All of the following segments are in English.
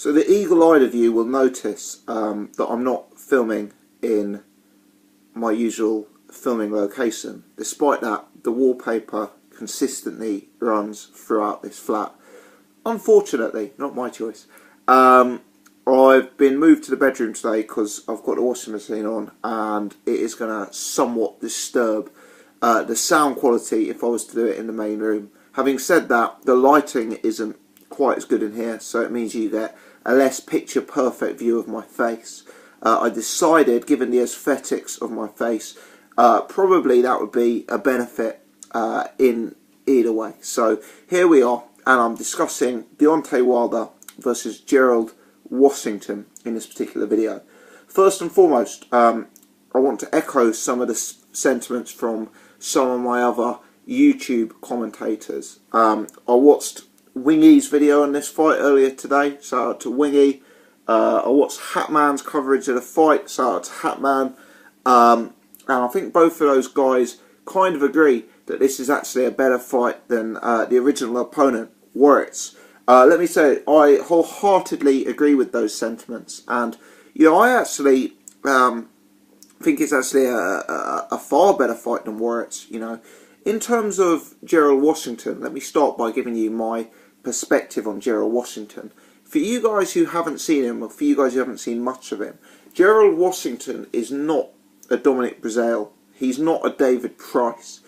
So the eagle-eyed of you will notice that I'm not filming in my usual filming location. Despite that, the wallpaper consistently runs throughout this flat. Unfortunately, not my choice. I've been moved to the bedroom today because I've got the washing machine on, and it is going to somewhat disturb the sound quality if I was to do it in the main room. Having said that, the lighting isn't quite as good in here, so it means you get a less picture perfect view of my face. I decided, given the aesthetics of my face, probably that would be a benefit in either way. So here we are, and I'm discussing Deontay Wilder versus Gerald Washington in this particular video. First and foremost, I want to echo some of the sentiments from some of my other YouTube commentators. I watched Wingy's video on this fight earlier today, shout out to Wingy. I watched Hatman's coverage of the fight, shout out to Hatman. And I think both of those guys kind of agree that this is actually a better fight than the original opponent, Ysis. Let me say, I wholeheartedly agree with those sentiments, and I actually think it's actually a far better fight than Ysis. In terms of Gerald Washington, let me start by giving you my perspective on Gerald Washington. For you guys who haven't seen him, or for you guys who haven't seen much of him, Gerald Washington is not a Dominic Breazeale. He's not a David Price.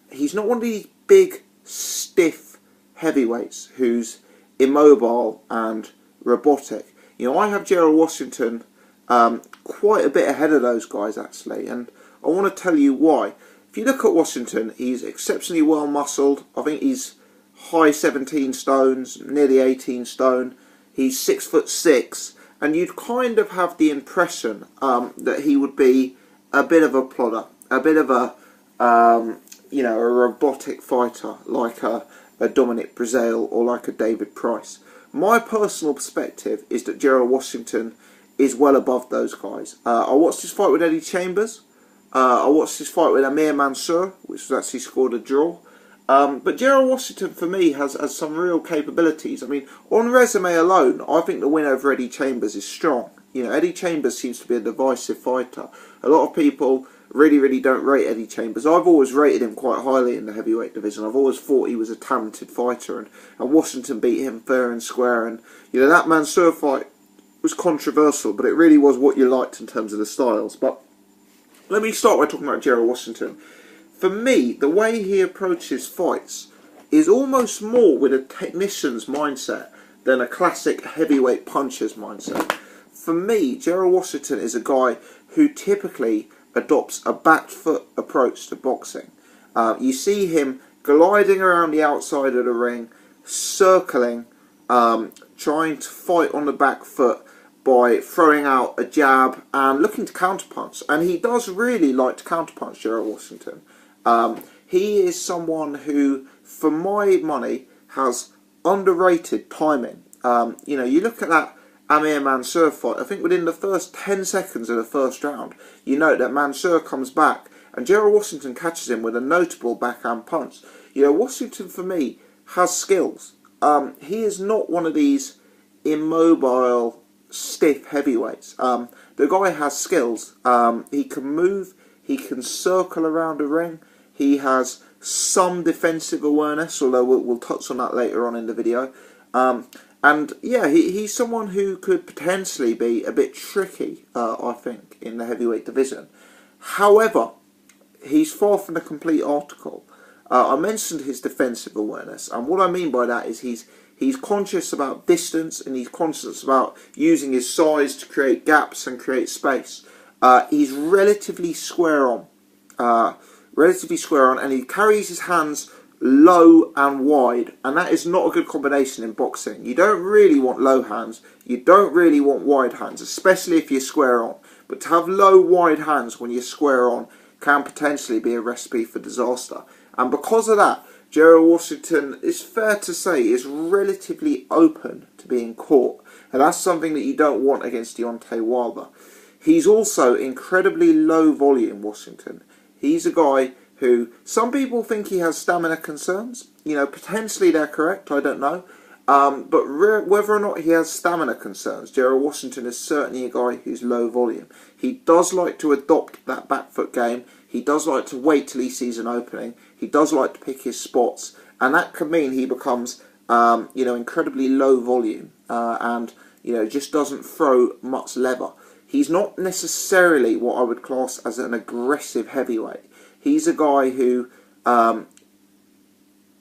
He's not one of these big, stiff heavyweights who's immobile and robotic. I have Gerald Washington quite a bit ahead of those guys, actually, and I want to tell you why. If you look at Washington, he's exceptionally well muscled. I think he's high 17 stones, nearly 18 stone. He's 6'6", and you'd kind of have the impression that he would be a bit of a plodder, a bit of a a robotic fighter like a Dominic Breazeale or like a David Price. My personal perspective is that Gerald Washington is well above those guys. I watched his fight with Eddie Chambers. I watched his fight with Amir Mansour, which was actually scored a draw. But Gerald Washington, for me, has some real capabilities. I mean, on resume alone, I think the win over Eddie Chambers is strong. Eddie Chambers seems to be a divisive fighter. A lot of people really don't rate Eddie Chambers. I've always rated him quite highly in the heavyweight division. I've always thought he was a talented fighter, and Washington beat him fair and square. And that Mansour fight was controversial, but it really was what you liked in terms of the styles. But let me start by talking about Gerald Washington. For me, the way he approaches fights is almost more with a technician's mindset than a classic heavyweight puncher's mindset. For me, Gerald Washington is a guy who typically adopts a back foot approach to boxing. You see him gliding around the outside of the ring, circling, trying to fight on the back foot by throwing out a jab and looking to counterpunch. And he does really like to counterpunch, Gerald Washington. He is someone who, for my money, has underrated timing. You look at that Amir Mansour fight, I think within the first 10 seconds of the first round, you note that Mansour comes back and Gerald Washington catches him with a notable backhand punch. Washington, for me, has skills. He is not one of these immobile, stiff heavyweights. The guy has skills. He can move, he can circle around a ring, he has some defensive awareness, although we'll touch on that later on in the video. And yeah, he's someone who could potentially be a bit tricky, I think, in the heavyweight division. However, he's far from a complete article. I mentioned his defensive awareness, and what I mean by that is he's conscious about distance, and he's conscious about using his size to create gaps and create space. He's relatively square on, and he carries his hands low and wide, and that is not a good combination in boxing. You don't really want low hands, you don't really want wide hands, especially if you're square on. But to have low, wide hands when you're square on can potentially be a recipe for disaster. And because of that, Gerald Washington, it's fair to say, is relatively open to being caught, and that's something that you don't want against Deontay Wilder. He's also incredibly low volume, Washington. He's a guy who, some people think he has stamina concerns. Potentially they're correct, I don't know. But whether or not he has stamina concerns, Gerald Washington is certainly a guy who's low volume. He does like to adopt that back foot game. He does like to wait till he sees an opening. He does like to pick his spots, and that could mean he becomes, incredibly low volume and just doesn't throw much lever. He's not necessarily what I would class as an aggressive heavyweight. He's a guy who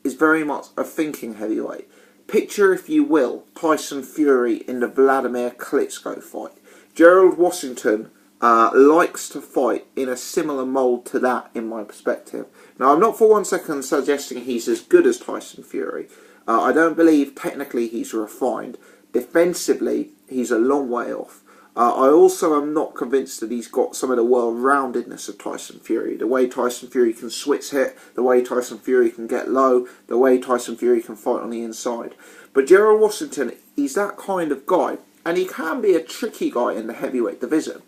is very much a thinking heavyweight. Picture, if you will, Tyson Fury in the Vladimir Klitschko fight. Gerald Washington likes to fight in a similar mould to that, in my perspective. Now, I'm not for 1 second suggesting he's as good as Tyson Fury. I don't believe technically he's refined. Defensively, he's a long way off. I also am not convinced that he's got some of the well-roundedness of Tyson Fury. The way Tyson Fury can switch hit, the way Tyson Fury can get low, the way Tyson Fury can fight on the inside. But Gerald Washington, he's that kind of guy, and he can be a tricky guy in the heavyweight division.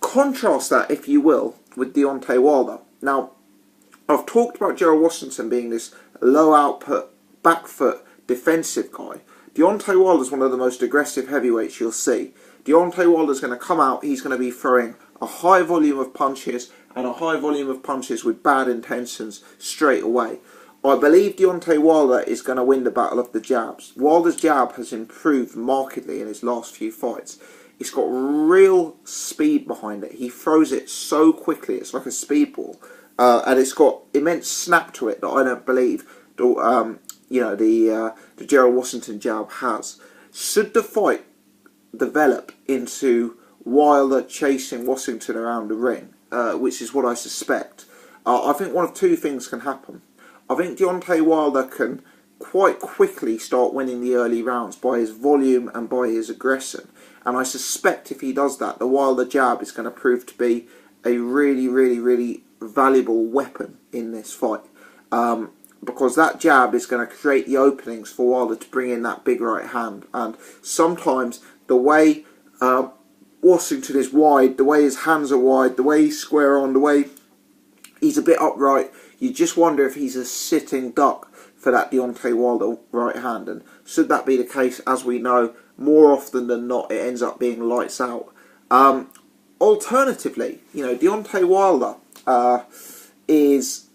Contrast that, if you will, with Deontay Wilder. Now, I've talked about Gerald Washington being this low-output, back-foot, defensive guy. Deontay Wilder is one of the most aggressive heavyweights you'll see. Deontay Wilder's going to come out, he's going to be throwing a high volume of punches, and a high volume of punches with bad intentions straight away. I believe Deontay Wilder is going to win the battle of the jabs. Wilder's jab has improved markedly in his last few fights. It's got real speed behind it. He throws it so quickly, it's like a speedball. And it's got immense snap to it that I don't believe the Gerald Washington jab has. Should the fight develop into Wilder chasing Washington around the ring, which is what I suspect, I think one of two things can happen. I think Deontay Wilder can quite quickly start winning the early rounds by his volume and by his aggression, and I suspect if he does that, the Wilder jab is going to prove to be a really, really, really valuable weapon in this fight, because that jab is going to create the openings for Wilder to bring in that big right hand. And sometimes the way Washington is wide, the way his hands are wide, the way he's square on, the way he's a bit upright, you just wonder if he's a sitting duck for that Deontay Wilder right hand. And should that be the case, as we know, more often than not, it ends up being lights out. Alternatively, Deontay Wilder is,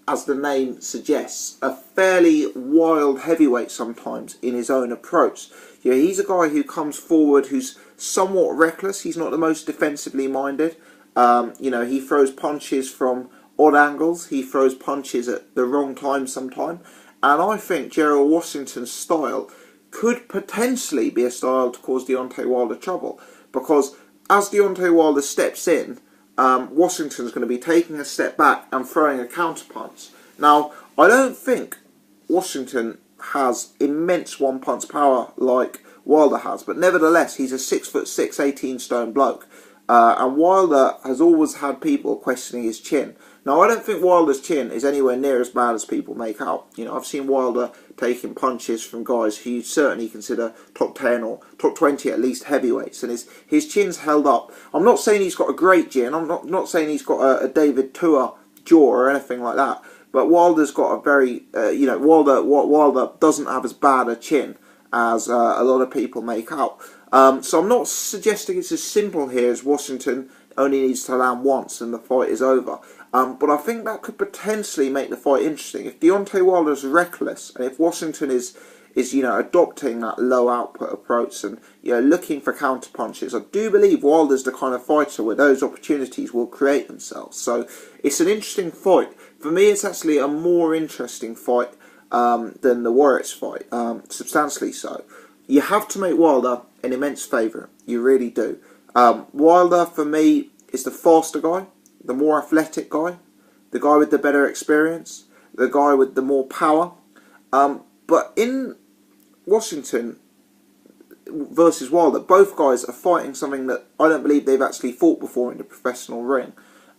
as the name suggests, a fairly wild heavyweight sometimes in his own approach. He's a guy who comes forward who's somewhat reckless. He's not the most defensively minded. He throws punches from odd angles. He throws punches at the wrong time sometimes. And I think Gerald Washington's style could potentially be a style to cause Deontay Wilder trouble. Because as Deontay Wilder steps in, Washington's going to be taking a step back and throwing a counterpunch. Now, I don't think Washington has immense one-punch power like Wilder has, but nevertheless, he's a 6'6", 18-stone bloke. And Wilder has always had people questioning his chin. Now, I don't think Wilder's chin is anywhere near as bad as people make out. I've seen Wilder taking punches from guys who you'd certainly consider top 10 or top 20 at least heavyweights, and his chin's held up. I'm not saying he's got a great chin. I'm not saying he's got a David Tua jaw or anything like that. But Wilder's got a very, Wilder doesn't have as bad a chin as a lot of people make out. So I'm not suggesting it's as simple here as Washington only needs to land once and the fight is over. But I think that could potentially make the fight interesting. If Deontay Wilder is reckless, and if Washington is adopting that low output approach and looking for counter punches, I do believe Wilder's the kind of fighter where those opportunities will create themselves. So it's an interesting fight. For me, it's actually a more interesting fight than the Warriors fight, substantially so. You have to make Wilder an immense favourite. You really do. Wilder, for me, is the faster guy, the more athletic guy, the guy with the better experience, the guy with the more power. But in Washington versus Wilder, both guys are fighting something that I don't believe they've actually fought before in the professional ring.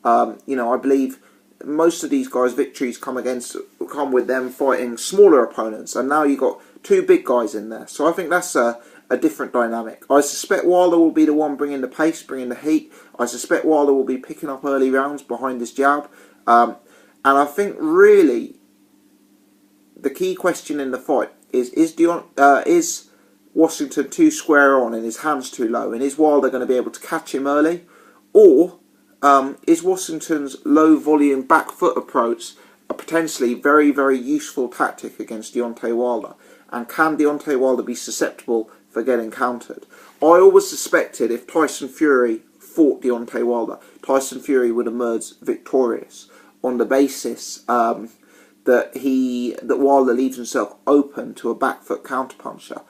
I believe most of these guys' victories come with them fighting smaller opponents, and now you've got two big guys in there. So I think that's a different dynamic. I suspect Wilder will be the one bringing the pace, bringing the heat. I suspect Wilder will be picking up early rounds behind his jab. And I think really the key question in the fight is Washington too square on and his hands too low, and is Wilder going to be able to catch him early, or is Washington's low volume back foot approach a potentially very, very useful tactic against Deontay Wilder? And can Deontay Wilder be susceptible for getting countered? I always suspected if Tyson Fury fought Deontay Wilder, Tyson Fury would emerge victorious on the basis that Wilder leaves himself open to a back foot counterpuncher.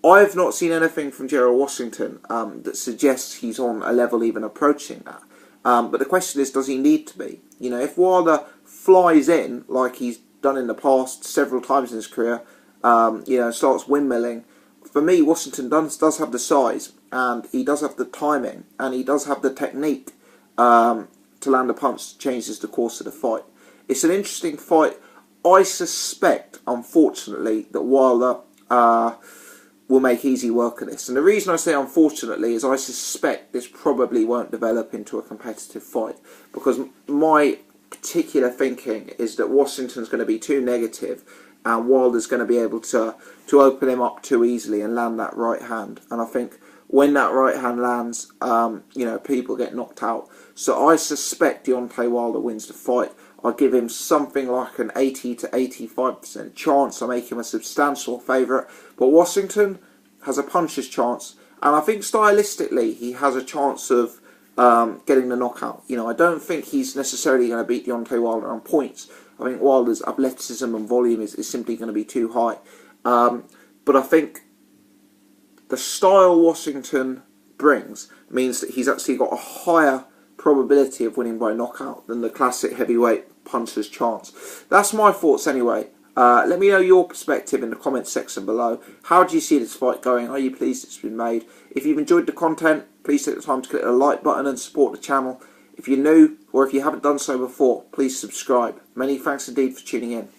I have not seen anything from Gerald Washington that suggests he's on a level even approaching that. But the question is, does he need to be? You know, if Wilder flies in like he's done in the past several times in his career, you know, starts windmilling, for me, Washington does have the size, and he does have the timing, and he does have the technique to land a punch that changes the course of the fight. It's an interesting fight. I suspect, unfortunately, that Wilder will make easy work of this. And the reason I say unfortunately is I suspect this probably won't develop into a competitive fight, because my particular thinking is that Washington's going to be too negative and Wilder's going to be able to open him up too easily and land that right hand. And I think when that right hand lands, you know, people get knocked out. So I suspect Deontay Wilder wins the fight. I give him something like an 80 to 85% chance. I make him a substantial favourite. But Washington has a puncher's chance. And I think stylistically he has a chance of getting the knockout. You know, I don't think he's necessarily going to beat Deontay Wilder on points. I think Wilder's athleticism and volume is simply going to be too high. But I think the style Washington brings means that he's actually got a higher probability of winning by knockout than the classic heavyweight puncher's chance. That's my thoughts anyway. Let me know your perspective in the comments section below. How do you see this fight going? Are you pleased it's been made? If you've enjoyed the content, please take the time to click the like button and support the channel. If you're new, or if you haven't done so before, please subscribe. Many thanks indeed for tuning in.